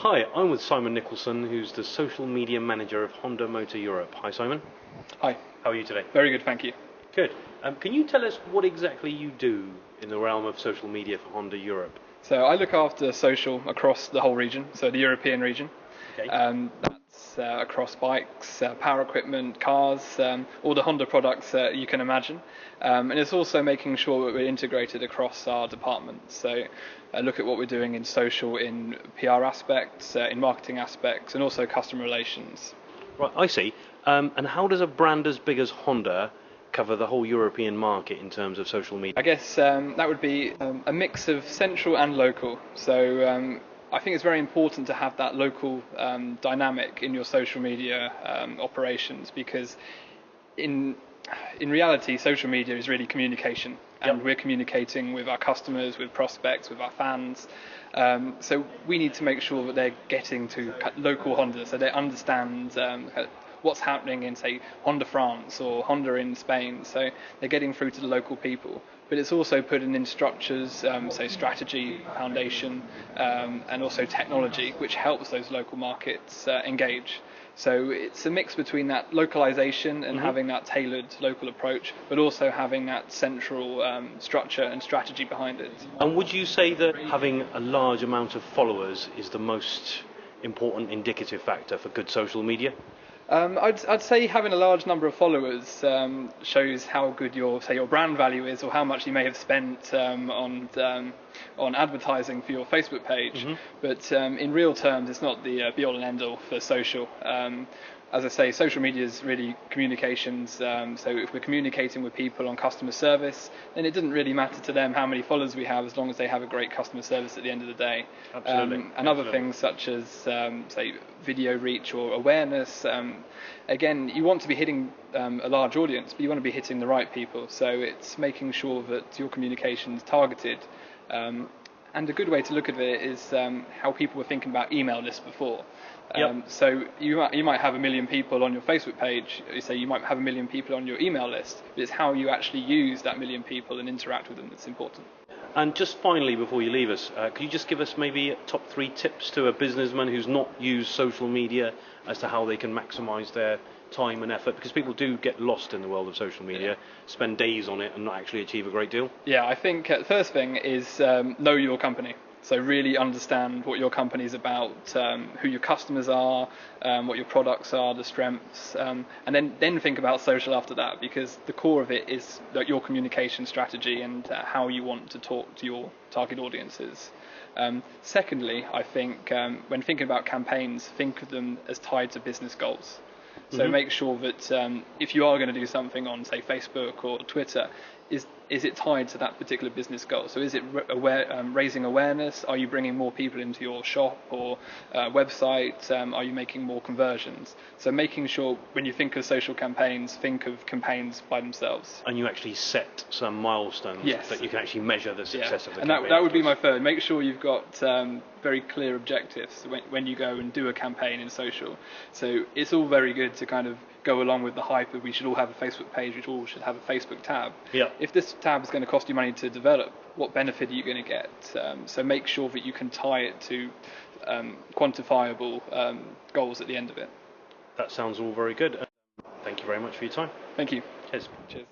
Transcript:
Hi, I'm with Simon Nicholson, who's the social media manager of Honda Motor Europe. Hi, Simon. Hi. How are you today? Very good, thank you. Good. Can you tell us what exactly you do in the realm of social media for Honda Europe? So I look after social across the whole region, so the European region. Okay. That's across bikes, power equipment, cars, all the Honda products you can imagine. And it's also making sure that we're integrated across our departments. So look at what we're doing in social, in PR aspects, in marketing aspects, and also customer relations. Right, I see. And how does a brand as big as Honda cover the whole European market in terms of social media? I guess that would be a mix of central and local. So I think it's very important to have that local dynamic in your social media operations, because in reality, social media is really communication, and we're communicating with our customers, with prospects, with our fans. So we need to make sure that they're getting to local Honda, so they understand what's happening in, say, Honda France or Honda in Spain. So they're getting through to the local people. But it's also putting in structures, so strategy, foundation, and also technology, which helps those local markets engage. So it's a mix between that localization and having that tailored local approach, but also having that central structure and strategy behind it. And would you say that having a large amount of followers is the most important indicative factor for good social media? I'd say having a large number of followers shows how good your brand value is, or how much you may have spent on advertising for your Facebook page. But in real terms, it's not the be all and end all for social. As I say, social media is really communications. So if we're communicating with people on customer service, then it doesn't really matter to them how many followers we have, as long as they have a great customer service at the end of the day. Absolutely. And other things such as, say, video reach or awareness. Again, you want to be hitting a large audience, but you want to be hitting the right people. So it's making sure that your communication is targeted. And a good way to look at it is how people were thinking about email lists before. So you might have 1 million people on your Facebook page. You might have 1 million people on your email list, but it's how you actually use that 1 million people and interact with them that's important. And just finally, before you leave us, could you just give us maybe top 3 tips to a businessman who's not used social media as to how they can maximise their time and effort? Because people do get lost in the world of social media, spend days on it and not actually achieve a great deal. Yeah, I think the first thing is know your company. So really understand what your company is about, who your customers are, what your products are, the strengths, and then think about social after that, because the core of it is your communication strategy and how you want to talk to your target audiences. Secondly, I think when thinking about campaigns, think of them as tied to business goals. So make sure that if you are going to do something on, say, Facebook or Twitter, is it tied to that particular business goal? So is it raising awareness? Are you bringing more people into your shop or website? Are you making more conversions? So making sure when you think of social campaigns, think of campaigns by themselves. And you actually set some milestones that you can actually measure the success of the campaign. And that would be my third. Make sure you've got very clear objectives when you go and do a campaign in social. So it's all very good to kind of go along with the hype that we should all have a Facebook page, we all should have a Facebook tab. If this tab is going to cost you money to develop, what benefit are you going to get? So make sure that you can tie it to quantifiable goals at the end of it. That sounds all very good. Thank you very much for your time. Thank you. Cheers. Cheers.